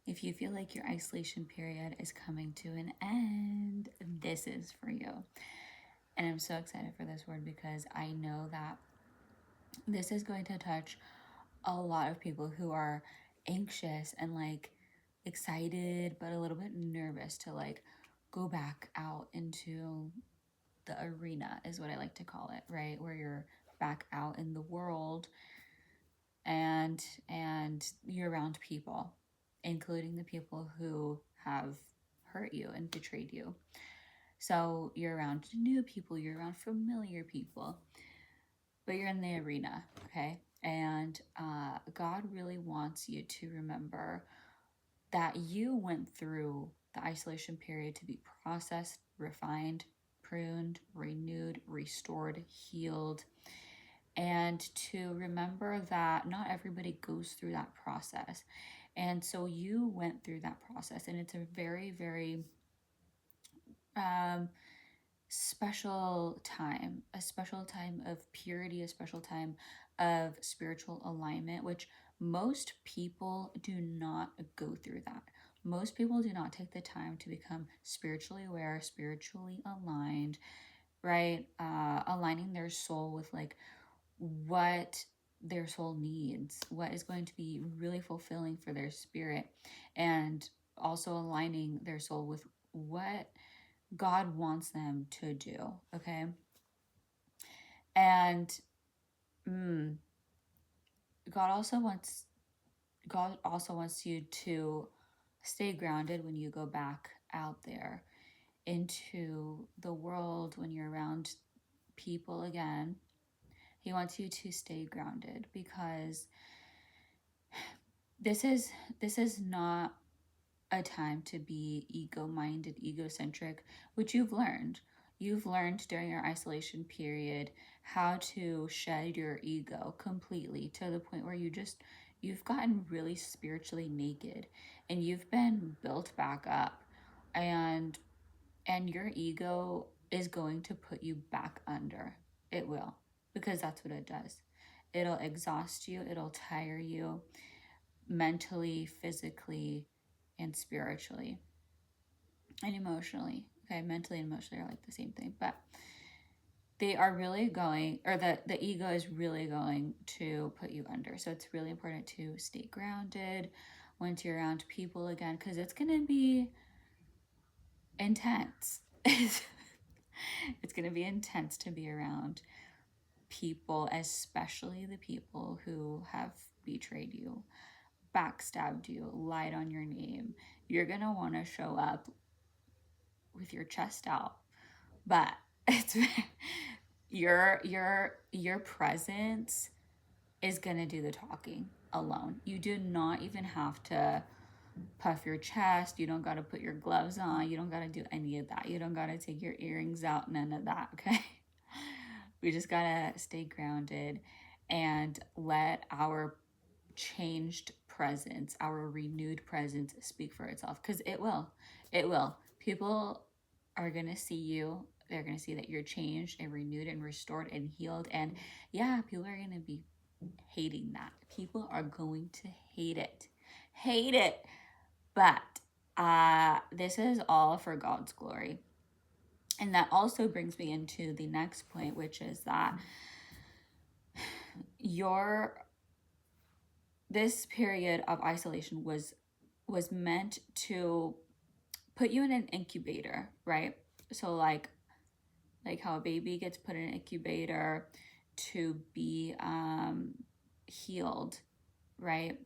If you feel like your isolation period is coming to an end, this is for you. And I'm so excited for this word because I know that this is going to touch a lot of people who are anxious and like excited but a little bit nervous to like go back out into the arena, is what I like to call it, right? Where you're back out in the world and you're around people, including the people who have hurt you and betrayed you. So you're around new people, you're around familiar people, but you're in the arena, okay? And God really wants you to remember that you went through the isolation period to be processed, refined, pruned, renewed, restored, healed, and to remember that not everybody goes through that process. And so you went through that process, and it's a very, very um, a special time of purity, a special time of spiritual alignment, which most people do not go through that. Most people do not take the time to become spiritually aware, spiritually aligned, right? Aligning their soul with like what their soul needs, what is going to be really fulfilling for their spirit, and also aligning their soul with what God wants them to do, okay? And mm, God also wants God also wants you to stay grounded when you go back out there into the world, when you're around people again. He wants you to stay grounded because this is not a time to be ego-minded, egocentric, which you've learned. You've learned during your isolation period how to shed your ego completely to the point where you've gotten really spiritually naked and you've been built back up, and your ego is going to put you back under. It will, because that's what it does. It'll exhaust you, it'll tire you mentally, physically, and spiritually and emotionally. Okay, mentally and emotionally are like the same thing, but they are really going, or the ego is really going to put you under. So it's really important to stay grounded once you're around people again, because it's going to be intense. It's going to be intense to be around people, especially the people who have betrayed you, backstabbed you, lied on your name. You're going to want to show up with your chest out, but it's your presence is going to do the talking alone. You do not even have to puff your chest. You don't got to put your gloves on. You don't got to do any of that. You don't got to take your earrings out. None of that. Okay. We just got to stay grounded and let our changed presence, our renewed presence speak for itself, because it will. It will. People are going to see you. They're going to see that you're changed and renewed and restored and healed. And yeah, people are going to be hating that. People are going to hate it. Hate it. But this is all for God's glory. And that also brings me into the next point, which is that this period of isolation was meant to put you in an incubator, right? So like how a baby gets put in an incubator to be healed, right?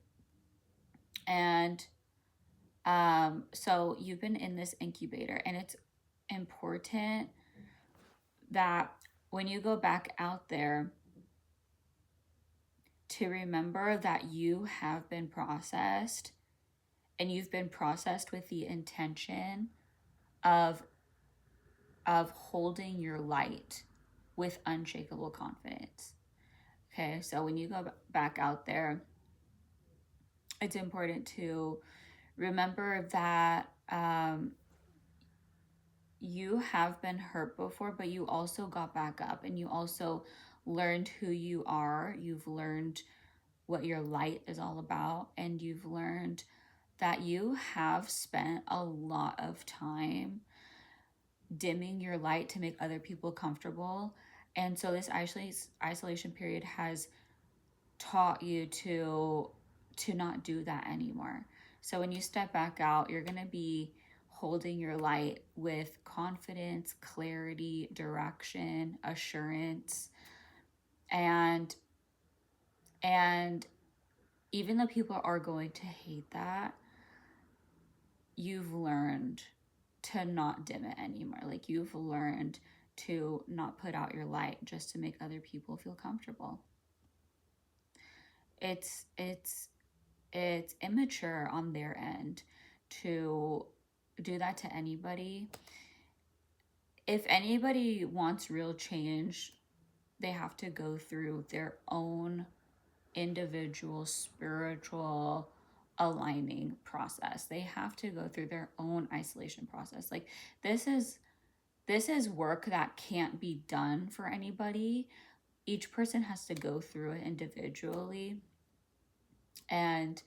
And so you've been in this incubator, and it's important that when you go back out there, to remember that you have been processed, and you've been processed with the intention of holding your light with unshakable confidence. Okay, so when you go back out there, it's important to remember that you have been hurt before, but you also got back up, and you also learned who you are. You've learned what your light is all about, and you've learned that you have spent a lot of time dimming your light to make other people comfortable. And so this isolation period has taught you to not do that anymore. So when you step back out, you're going to be holding your light with confidence, clarity, direction, assurance, and and even though people are going to hate that, you've learned to not dim it anymore. Like, you've learned to not put out your light just to make other people feel comfortable. It's immature on their end to do that to anybody. If anybody wants real change, they have to go through their own individual spiritual aligning process. They have to go through their own isolation process. Like, this is work that can't be done for anybody. Each person has to go through it individually. And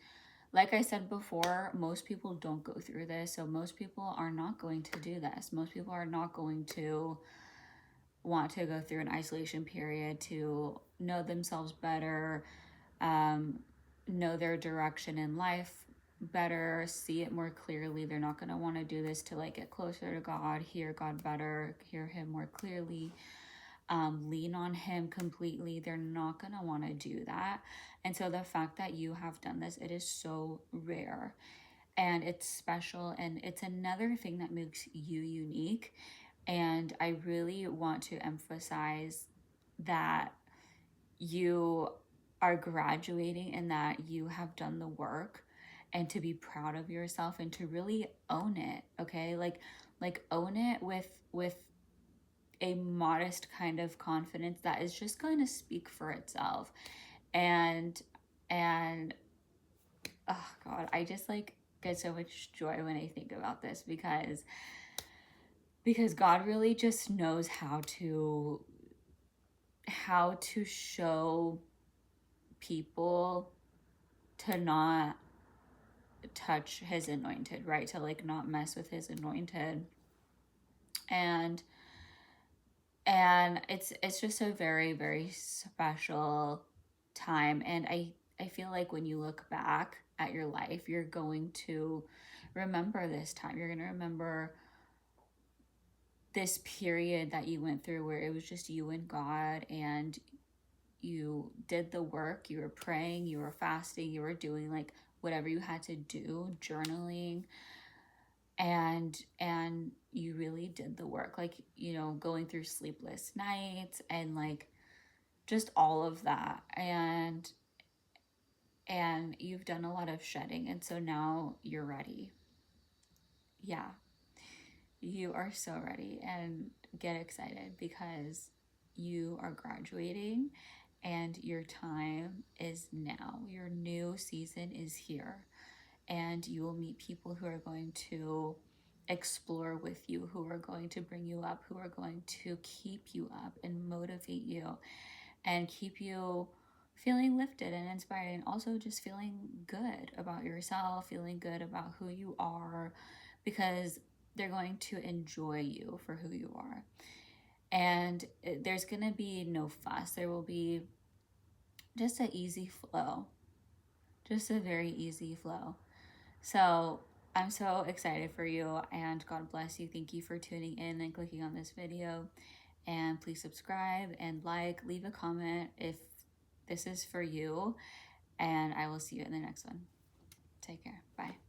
like I said before, most people don't go through this. So most people are not going to do this. Most people are not going to want to go through an isolation period to know themselves better, know their direction in life better, see it more clearly. They're not going to want to do this to like get closer to God, hear God better, hear him more clearly, lean on him completely. They're not going to want to do that. And so the fact that you have done this, it is so rare and it's special, and it's another thing that makes you unique. And I really want to emphasize that you are graduating and that you have done the work, and to be proud of yourself and to really own it. Okay, like own it with a modest kind of confidence that is just going to speak for itself. And oh God, I just like get so much joy when I think about this, because God really just knows how to show people to not touch his anointed, right? To like not mess with his anointed. And it's just a very, very special time. And I feel like when you look back at your life, you're going to remember this time. You're going to remember this period that you went through where it was just you and God, and you did the work. You were praying, you were fasting, you were doing like whatever you had to do, journaling, and you really did the work, like, you know, going through sleepless nights and like just all of that. And you've done a lot of shedding, and so now you're ready. Yeah, you are so ready, and get excited because you are graduating and your time is now. Your new season is here, and you will meet people who are going to explore with you, who are going to bring you up, who are going to keep you up and motivate you and keep you feeling lifted and inspired, and also just feeling good about yourself, feeling good about who you are, because they're going to enjoy you for who you are. And there's going to be no fuss. There will be just an easy flow, just a very easy flow. So I'm so excited for you, and God bless you. Thank you for tuning in and clicking on this video. And please subscribe and like, leave a comment if this is for you. And I will see you in the next one. Take care. Bye.